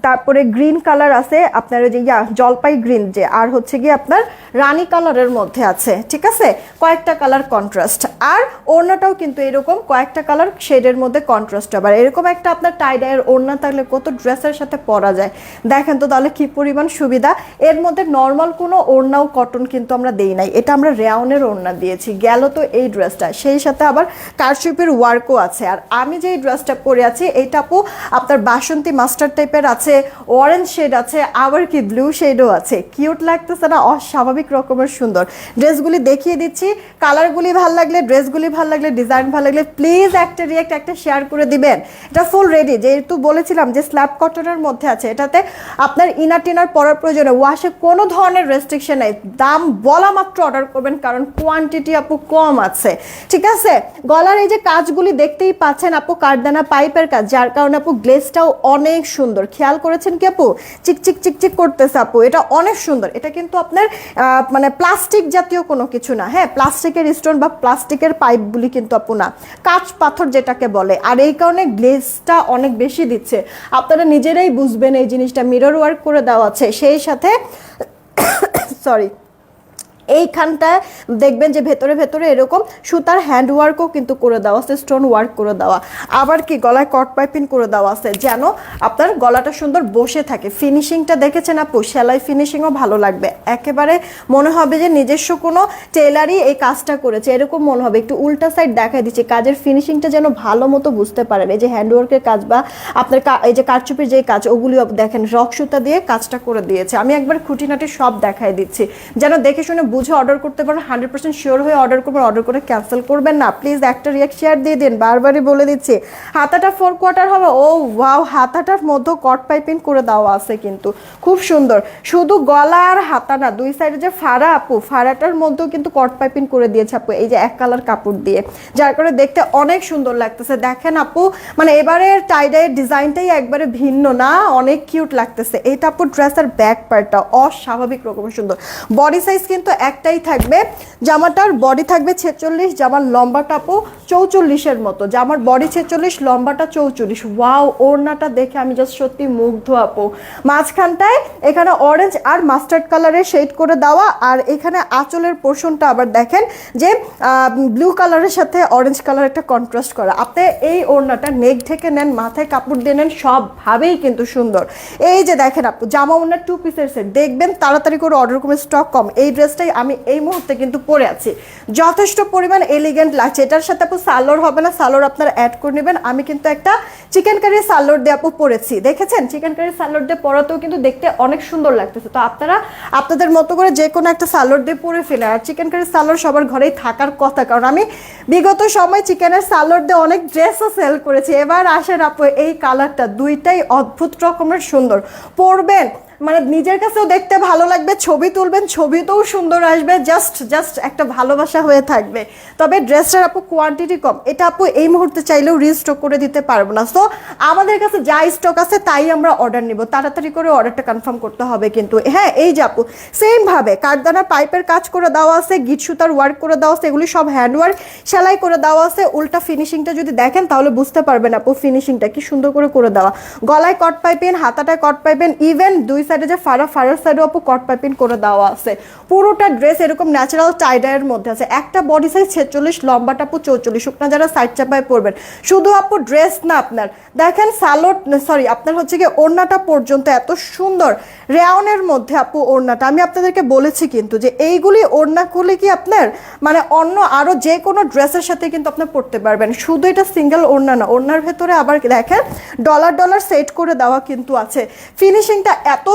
তারপরে গ্রিন কালার আছে, আপনার যে জলপাই গ্রিন যে, আর হচ্ছে গিয়ে আপনার রানী কালারের মধ্যে আছে। ঠিক আছে, কয়েকটা কালার কন্ট্রাস্ট। আর ওড়নাটাও কিন্তু এরকম কয়েকটা কালার শেডের মধ্যে কন্ট্রাস্ট। আবার এরকম একটা আপনার টাইডাইয়ের ওড়না থাকলে কত ড্রেসের সাথে পরা যায়, দেখেন তো তাহলে কি পরিমাণ সুবিধা। এর মধ্যে নর্মাল কোনো ওড়নাও কটন কিন্তু আমরা দেই নাই, এটা আমরা রেয়নের ওড়না দিয়েছি। গেল তো এই ড্রেসটা, সেই সাথে আবার কারচুপির ওয়ার্কও আছে। আর আমি যে ড্রেসটা পরে আছি এইটা আপু আপনার বাসন্তী মাস্টার টাইপের আছে, অরেঞ্জ শেড আছে, আবার কি ব্লু শেডও আছে। কিউট লাগতেছে না, অস্বাভাবিক রকমের সুন্দর। ড্রেসগুলি দেখিয়ে দিচ্ছি, কালারগুলি ভালো লাগলে, ড্রেসগুলি ভালো লাগলে, ডিজাইন ভালো লাগলে প্লিজ একটা রিয়েক্ট, একটা শেয়ার করে দিবেন। এটা ফুল রেডি, যেহেতু বলেছিলাম যে স্ল্যাব কটনের মধ্যে আছে, এটাতে আপনার ইনার টিনার পরার প্রয়োজনে ওয়াশে কোনো ধরনের রেস্ট্রিকশন নেই। দাম বলা মাত্র অর্ডার করবেন, কারণ কোয়ান্টিটি আপু কম আছে। ঠিক আছে, গলার এই যে কাজগুলি দেখতেই পাচ্ছেন আপু, কারদানা পাইপের কাজ, যার কারণে আপু গ্লেজটাও অনেক সুন্দর। খেয়াল করেছেন কি আপু, চিকচিক চিকচিক করতেছে আপু, এটা অনেক সুন্দর। এটা কিন্তু আপনার মানে প্লাস্টিক জাতীয় কোনো কিছু না। হ্যাঁ, প্লাস্টিকের স্টোন বা প্লাস্টিকের পাইপগুলি কিন্তু আপু না, কাঁচ পাথর যেটাকে বলে। আর এই কারণে গ্লেজটা অনেক বেশি দিচ্ছে, আপনারা নিজেরাই বুঝবেন এই জিনিসটা। মিরর ওয়ার্ক করে দেওয়া আছে, সেই সাথে সরি এইখানটায় দেখবেন যে ভেতরে ভেতরে এরকম সুতার হ্যান্ড ওয়ার্কও কিন্তু করে দেওয়া আছে, স্টোন ওয়ার্ক করে দেওয়া। আবার কি গলায় কট পাইপিং করে দেওয়া আছে, যেন আপনার গলাটা সুন্দর বসে থাকে। ফিনিশিংটা দেখেছেন আপু, সেলাই ফিনিশিংও ভালো লাগবে, একেবারে মনে হবে যে নিজস্ব কোনো টেলারই এই কাজটা করেছে, এরকম মনে হবে। একটু উল্টা সাইড দেখাই দিচ্ছি, কাজের ফিনিশিংটা যেন ভালো মতো বুঝতে পারেন। এই যে হ্যান্ডওয়ার্কের কাজ বা আপনার এই যে কারচুপির যে কাজ, ওগুলি দেখেন রক সুতা দিয়ে কাজটা করে দিয়েছে। আমি একবার খুঁটিনাটি সব দেখাই দিচ্ছি, যেন দেখে শুনে বুঝে অর্ডার করতে পারেন। 100% শিওর হয়ে অর্ডার করবেন, অর্ডার করে ক্যান্সেল করবেন না। প্লিজ একটা রিয়েক্ট শেয়ার দিয়ে দিন, বারবারই বলে দিচ্ছি। হাতাটা 4 কোয়ার্টার হবে। ও ওয়াও, হাতাটার মধ্যে কট পাইপিং করে দেওয়া আছে কিন্তু খুব সুন্দর। শুধু গলা আর হাতা না, দুই সাইডে যে ফাড়া আপু, ফাড়াটার মধ্যেও কিন্তু কট পাইপিং করে দিয়েছে আপু, এই যে এক কালার কাপড় দিয়ে, যার কারণে দেখতে অনেক সুন্দর লাগতেছে। দেখেন আপু, মানে এবারের টাইডাইয়ের ডিজাইনটাই একবারে ভিন্ন না, অনেক কিউট লাগতেছে। এইটা আপু ড্রেসের ব্যাক পার্টটা অস্বাভাবিক রকমের সুন্দর। বডি সাইজ কিন্তু একটাই থাকবে, জামাটার বডি থাকবে 46, জামার লম্বাটা আপু 44-এর মতো। জামার বডি 46, লম্বাটা 44। ওয়াও, ওড়নাটা দেখে আমি জাস্ট সত্যি মুগ্ধ আপু। মাঝখানটায় এখানে অরেঞ্জ আর মাস্টার্ড কালারের শেড করে দেওয়া, আর এখানে আঁচলের পোর্শনটা আবার দেখেন যে ব্লু কালারের সাথে অরেঞ্জ কালার একটা কন্ট্রাস্ট করা। আপনি এই ওড়নাটা নেক ঢেকে নেন, মাথায় কাপড় দিয়ে নেন, সবভাবেই কিন্তু সুন্দর। এই যে দেখেন আপু, জামা ওড়নার 2 পিসের সেট, দেখবেন তাড়াতাড়ি করে অর্ডার করবেন, স্টক কম। এই ড্রেসটাই আমি এই মুহূর্তে কিন্তু পরে আছি, যথেষ্ট পরিমাণ এলিগেন্ট লাগছে। এটার সাথে আপু সালোয়ার হবে না, সালোয়ার আপনারা অ্যাড করে নেবেন। আমি কিন্তু একটা চিকেন কারি সালোয়ার দিয়ে আপু পরেছি, দেখেছেন? চিকেন কারি সালোয়ার দিয়ে পরাতেও কিন্তু দেখতে অনেক সুন্দর লাগতেছে। তো আপনারা আপনাদের মতো করে যে কোনো একটা সালোয়ার দিয়ে পরে ফেলেন। আর চিকেন কারি সালোয়ার সবার ঘরেই থাকার কথা, কারণ আমি বিগত সময় চিকেনের সালোয়ার দিয়ে অনেক ড্রেসও সেল করেছি। এবার আসেন আপু, এই কালারটা দুইটাই অদ্ভুত রকমের সুন্দর, পরবেন মানে নিজের কাছেও দেখতে ভালো লাগবে, ছবি তুলবেন, ছবিতেও সুন্দর আসবে, জাস্ট একটা ভালোবাসা হয়ে থাকবে। তবে ড্রেসটার আপু কোয়ান্টিটি কম, এটা আপু এই মুহূর্তে চাইলেও রিস্টক করে দিতে পারবো না। সো আমাদের কাছে যা স্টক আছে তাই আমরা অর্ডার নিব, তাড়াতাড়ি করে অর্ডারটা কনফার্ম করতে হবে কিন্তু। হ্যাঁ, এই যে আপু সেমভাবে কাঠদানার পাইপের কাজ করে দেওয়া আছে, গিট সুতার ওয়ার্ক করে দেওয়া আছে, এগুলি সব হ্যান্ড ওয়ার্ক সেলাই করে দেওয়া আছে। উল্টা ফিনিশিংটা যদি দেখেন তাহলে বুঝতে পারবেন আপু ফিনিশিংটা কি সুন্দর করে দেওয়া। গলায় কট পাইপেন, হাতাটায় কট পাইপেন, ইভেন দুই সাইডে যে ফাড়ার সাইডে আপু কট পাইপিং করে দেওয়া আছে। পুরোটা ড্রেস এরকম ন্যাচারাল টাইডাইয়ের মধ্যে আছে। একটা বডি সাইজ 46, লম্বাটা আপু 44। শুকনা যারা সাইড চাপায় পরবেন, শুধু আপু ড্রেস না, আপনার দেখেন সালোয়ার সরি আপনার হচ্ছে গিয়ে ওড়নাটা পর্যন্ত এত সুন্দর রেওনের মধ্যে আপু ওড়নাটা। আমি আপনাদেরকে বলেছি কিন্তু যে এইগুলি ওড়না খুলে কি আপনার মানে অন্য আরো যে কোনো ড্রেসের সাথে কিন্তু আপনি পরতে পারবেন। শুধু এটা সিঙ্গেল ওড়না না, ওড়নার ভেতরে আবার দেখেন ডলার সেট করে দেওয়া কিন্তু আছে। ফিনিশিংটা এত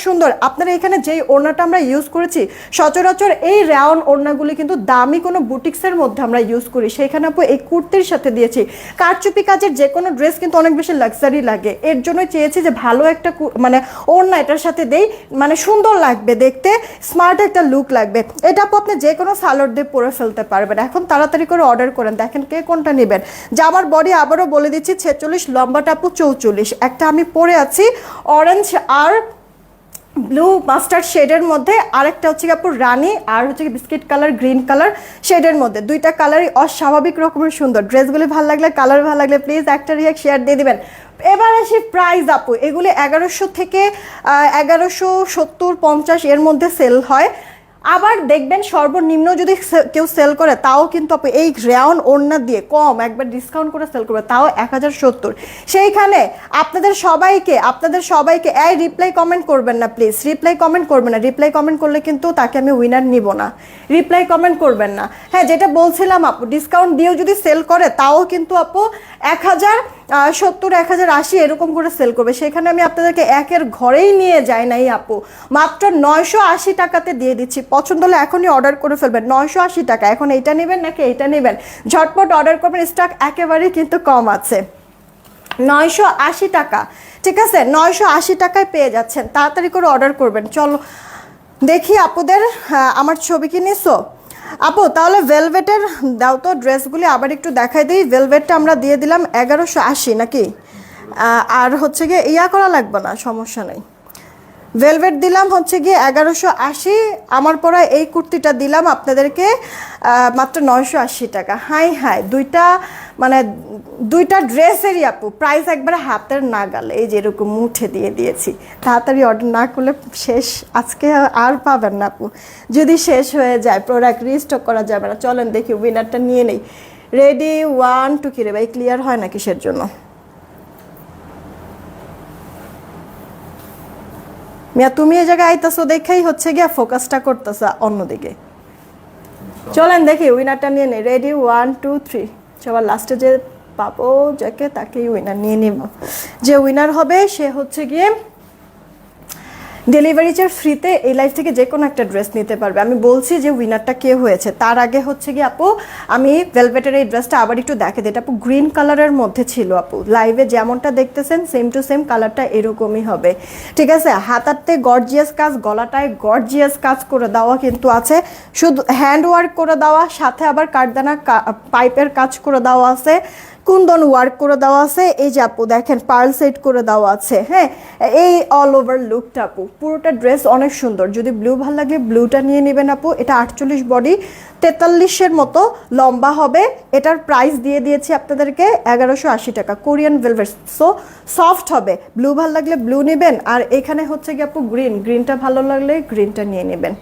সুন্দর। আপনারা এখানে যেই ওড়নাটা আমরা ইউজ করেছি, সচরাচর এই রেওন ওড়নাগুলি কিন্তু দামি কোনো বুটিক্সের মধ্যে আমরা ইউজ করি, সেখানে আপু এই কুর্তির সাথে দিয়েছি। কারচুপি কাজের যে কোনো ড্রেস কিন্তু অনেক বেশি লাক্সারি লাগে, এর জন্য চেয়েছি যে ভালো একটা মানে ওড়না এটার সাথে দেই, মানে সুন্দর লাগবে দেখতে, স্মার্ট একটা লুক লাগবে। এটা আপু আপনি যে কোনো সালোয়ার দিয়ে পরে ফেলতে পারবেন। এখন তাড়াতাড়ি করে অর্ডার করেন, দেখেন কে কোনটা নেবেন। জামার বডি আবারও বলে দিচ্ছি 46, লম্বাটা আপু 44। একটা আমি পরে আছি অরেঞ্জ আর ব্লু মাস্টার্ড শেডের মধ্যে, আরেকটা হচ্ছে কি আপু রানি আর হচ্ছে কি বিস্কিট কালার গ্রিন কালার শেডের মধ্যে। দুইটা কালারই অস্বাভাবিক রকমের সুন্দর। ড্রেসগুলি ভালো লাগলে, কালার ভালো লাগলে প্লিজ একটা রিয়াক্ট শেয়ার দিয়ে দিবেন। এবার আসি প্রাইস আপু, এগুলি 1100 থেকে 1170, 50 এর মধ্যে সেল হয়। আবার দেখবেন সর্বনিম্ন যদি কেউ সেল করে তাও কিন্তু আপু এই রেওন ওড়না দিয়ে কম একবার ডিসকাউন্ট করে সেল করবে, তাও 1070। সেইখানে আপনাদের সবাইকে এই রিপ্লাই কমেন্ট করবেন না প্লিজ, রিপ্লাই কমেন্ট করবেন না। রিপ্লাই কমেন্ট করলে কিন্তু তাকে আমি উইনার নিব না। রিপ্লাই কমেন্ট করবেন না। হ্যাঁ, যেটা বলছিলাম আপু, ডিসকাউন্ট দিয়েও যদি সেল করে তাও কিন্তু আপু 1070, 1080 এরকম করে সেল করবে। সেখানে আমি আপনাদেরকে একের ঘরেই নিয়ে যাই নাই আপু, মাত্র 980 টাকাতে দিয়ে দিচ্ছি। পছন্দ হলে এখনই অর্ডার করে ফেলবেন। 980 টাকা। এখন এইটা নেবেন নাকি এইটা নেবেন, ঝটপট অর্ডার করবেন, স্টক একেবারেই কিন্তু কম আছে। 980 টাকা, ঠিক আছে, 980 টাকায় পেয়ে যাচ্ছেন। তাড়াতাড়ি করে অর্ডার করবেন। চলো দেখি আপুদের, আমার ছবি কি নিছো আপু? তাহলে ভেলভেটের দাও তো ড্রেসগুলি আবার একটু দেখাই দিই। ভেলভেটটা আমরা দিয়ে দিলাম 1180 নাকি, আর হচ্ছে গিয়ে ইয়া করা লাগবে না, সমস্যা নেই। ভেলভেট দিলাম হচ্ছে গিয়ে 1180। আমার পরা এই কুর্তিটা দিলাম আপনাদেরকে মাত্র 980 টাকা। হাই দুইটা ড্রেসেরই আপু প্রাইস একবারে হাতের নাগালে, এই যে এরকম মুঠে দিয়ে দিয়েছি। তাড়াতাড়ি অর্ডার না করলে শেষ, আজকে আর পাবেন না আপু। যদি শেষ হয়ে যায় প্রোডাক্ট রিস্টক করা যাবে না। চলেন দেখি উইনারটা নিয়ে নেই। রেডি 1 2 কি রে ভাই, ক্লিয়ার হয় না কিসের জন্য? মিয়া তুমি এই জায়গায় আইতাছো দেখাই হচ্ছে গিয়া ফোকাসটা করতেছ অন্যদিকে। চলেন দেখি উইনারটা নিয়ে নেই। রেডি 1 2 3। সবার লাস্টে যে পাবো যাকে তাকেই উইনার নিয়ে নিব। যে উইনার হবে সে হচ্ছে গিয়ে ডেলিভারি চার্জ ফ্রিতে এই লাইফ থেকে যে কোনো একটা ড্রেস নিতে পারবে। আমি বলছি যে উইনারটা কে হয়েছে, তার আগে হচ্ছে গিয়ে আপু আমি ভেলভেটের এই ড্রেসটা আবার একটু দেখে দিই। এটা আপু গ্রিন কালারের মধ্যে ছিল আপু, লাইভে যেমনটা দেখতেছেন সেম টু সেম কালারটা এরকমই হবে, ঠিক আছে। হাতাতে গর্জিয়াস কাজ, গলাটায় গর্জিয়াস কাজ করে দেওয়া কিন্তু আছে, শুধু হ্যান্ড ওয়ার্ক করে দেওয়া, সাথে আবার কাঠদানা পাইপের কাজ করে দেওয়া আছে, কুন্দন ওয়ার্ক করে দেওয়া আছে। এই যে আপু দেখেন পার্ল সেট করে দেওয়া আছে। হ্যাঁ, এই অল ওভার লুকটা আপু, পুরোটা ড্রেস অনেক সুন্দর। যদি ব্লু ভালো লাগে ব্লুটা নিয়ে নেবেন আপু। এটা 48 বডি, 43-এর মতো লম্বা হবে। এটার প্রাইস দিয়ে দিয়েছি আপনাদেরকে 1180 টাকা। কোরিয়ান ভেলভেট, সো সফট হবে। ব্লু ভালো লাগলে ব্লু নেবেন, আর এখানে হচ্ছে কি আপু গ্রিনটা ভালো লাগলে গ্রিনটা নিয়ে নেবেন।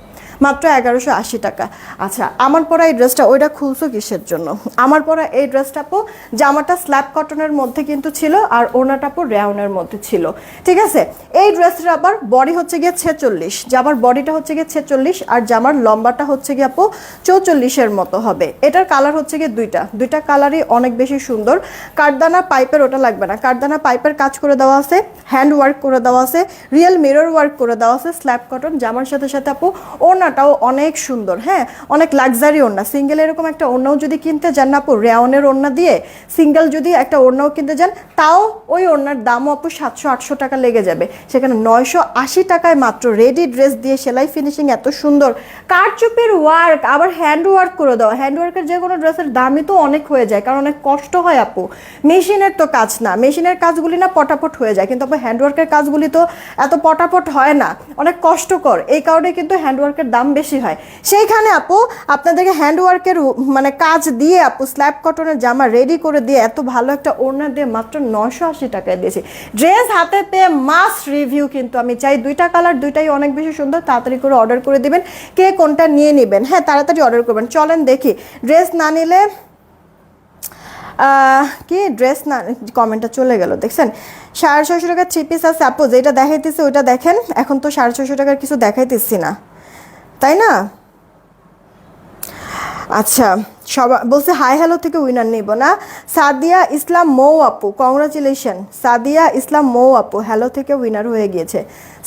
মাত্র 1180 টাকা। আচ্ছা, আমার পরা এই ড্রেসটা, ওইটা খুলছো কিসের জন্য? আমার পরা এই ড্রেসটা আপু জামাটা স্ল্যাব কটনের মধ্যে কিন্তু ছিল, আর ওনাটা আপু রেওনের মধ্যে ছিল, ঠিক আছে। এই ড্রেসটা আবার বডি হচ্ছে গিয়ে 46, জামার বডিটা হচ্ছে গিয়ে 46, আর জামার লম্বাটা হচ্ছে গিয়ে আপু 44-এর মতো হবে। এটার কালার হচ্ছে গিয়ে দুইটা কালারই অনেক বেশি সুন্দর। কাঠদানা পাইপের ওটা লাগবে না, কাঠদানা পাইপের কাজ করে দেওয়া আছে, হ্যান্ড ওয়ার্ক করে দেওয়া আছে, রিয়েল মিরর ওয়ার্ক করে দেওয়া আছে। স্ল্যাব কটন জামার সাথে সাথে আপু ওড়নাটাও অনেক সুন্দর। হ্যাঁ, অনেক লাক্সারি ওড়না। সিঙ্গেল এরকম একটা ওড়নাও যদি কিনতে যান না আপু, রেওনের ওড়না দিয়ে সিঙ্গেল যদি একটা ওড়নাও কিনতে যান, তাও ওই ওড়নার দামও আপু 700-800 টাকা লেগে যাবে। সেখানে 980 টাকায় মাত্র রেডি ড্রেস দিয়ে সেলাই ফিনিশিং এত সুন্দর, কারচুপির ওয়ার্ক, আবার হ্যান্ড ওয়ার্ক করে দেওয়া। হ্যান্ড ওয়ার্কের যে কোনো ড্রেসের দামই তো অনেক হয়ে যায়, কারণ অনেক কষ্ট হয় আপু। মেশিনের তো কাজ না, মেশিনের কাজগুলি না পটাপট হয়ে যায়, কিন্তু আপু হ্যান্ড ওয়ার্কের কাজগুলি তো এত পটাপট হয় না, অনেক কষ্টকর। এই কারণে কিন্তু হ্যান্ড ওয়ার্কের দাম বেশি হয়, সেইখানে আপু আপনাদেরকে হ্যান্ডওয়ার্কের মানে কাজ দিয়ে আপু স্ল্যাব কটনের জামা রেডি করে দিয়ে এত ভালো একটা ওড়না দিয়ে মাত্র 980 টাকায় দিয়েছি। ড্রেস হাতে পেয়ে মাস রিভিউ কিন্তু আমি চাই। দুইটা কালার, দুইটাই অনেক বেশি সুন্দর। তাড়াতাড়ি করে অর্ডার করে দিবেন, কে কোনটা নিয়ে নেবেন। হ্যাঁ, তাড়াতাড়ি অর্ডার করবেন। চলেন দেখি, ড্রেস না নিলে কি ড্রেস না, কমেন্টটা চলে গেল দেখছেন। 650 টাকার 3 পিস আছে আপু, যেটা দেখাইতেছি ওইটা দেখেন। এখন তো 650 টাকার কিছু দেখাইতেছি না, তাই না? আচ্ছা, সবাই বলছে হাই হ্যালো থেকে উইনার নেব না। সাদিয়া ইসলাম মৌ আপু, কংগ্রাচুলেশন। সাদিয়া ইসলাম মৌ আপু হ্যালো থেকে উইনার হয়ে গিয়েছে।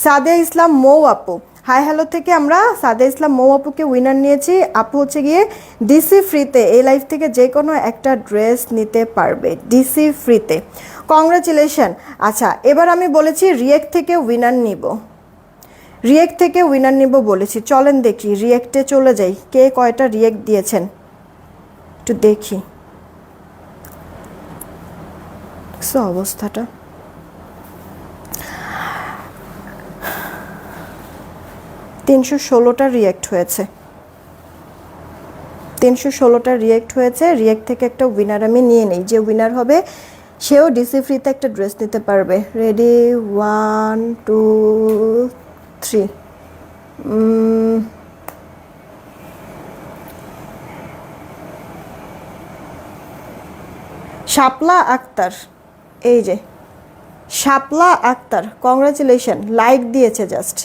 সাদিয়া ইসলাম মৌ আপু হাই হ্যালো থেকে আমরা সাদিয়া ইসলাম মৌ আপুকে উইনার নিয়েছি। আপু হচ্ছে গিয়ে ডিসি ফ্রিতে এই লাইফ থেকে যে কোনো একটা ড্রেস নিতে পারবে ডিসি ফ্রিতে। কংগ্রাচুলেশন। আচ্ছা, এবার আমি বলেছি রিয়েক্ট থেকে উইনার নিব, রিয়েক্ট থেকে উইনার নিব বলেছি। চলেন দেখি, রিয়েক্টে চলে যাই, কে কয়টা রিয়েক্ট দিয়েছেন একটু দেখি। অবস্থাটা 316টা রিয়েক্ট হয়েছে, 316টা রিয়েক্ট হয়েছে। রিয়েক্ট থেকে একটা উইনার আমি নিয়ে নেই, যে উইনার হবে সেও ডিসি ফ্রিতে একটা ড্রেস নিতে পারবে। রেডি, 1 2 3। শাপলা আক্তার, এই যে শাপলা আক্তার, কংগ্রাচুলেশন। লাইক দিয়েছে, জাস্ট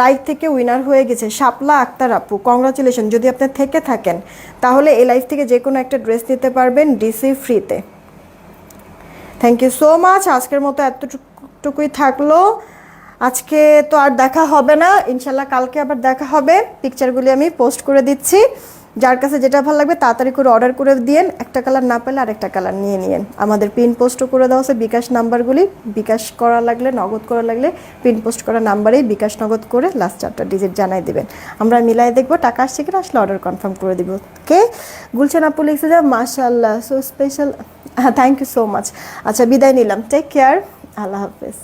লাইক থেকে উইনার হয়ে গেছে শাপলা আক্তার আপু, কংগ্রাচুলেশন। যদি আপনি থেকে থাকেন তাহলে এই লাইফ থেকে যে কোনো একটা ড্রেস নিতে পারবেন ডিসি ফ্রিতে। Thank you so much. আজকের মতো এতটুকুই থাকলো। আজকে তো আর দেখা হবে না, ইনশাল্লাহ কালকে আবার দেখা হবে। পিকচারগুলি আমি পোস্ট করে দিচ্ছি, যার কাছে যেটা ভালো লাগবে তাড়াতাড়ি করে অর্ডার করে দিয়েন। একটা কালার না পেলে আরেকটা কালার নিয়ে নিয়েন। আমাদের পিন পোস্টও করে দেওয়া আছে বিকাশ নাম্বারগুলি, বিকাশ করা লাগলে, নগদ করা লাগলে পিন পোস্ট করা নাম্বারেই বিকাশ নগদ করে লাস্ট 4টা ডিজিট জানাই দেবেন। আমরা মিলাই দেখবো টাকা আসছে কিনা, আসলে অর্ডার কনফার্ম করে দিব। কে গুলশান আপু লিখছে যে মাশাআল্লাহ সো স্পেশাল। হ্যাঁ, থ্যাংক ইউ সো মাচ। আচ্ছা, বিদায় নিলাম, টেক কেয়ার, আল্লাহ হাফেজ।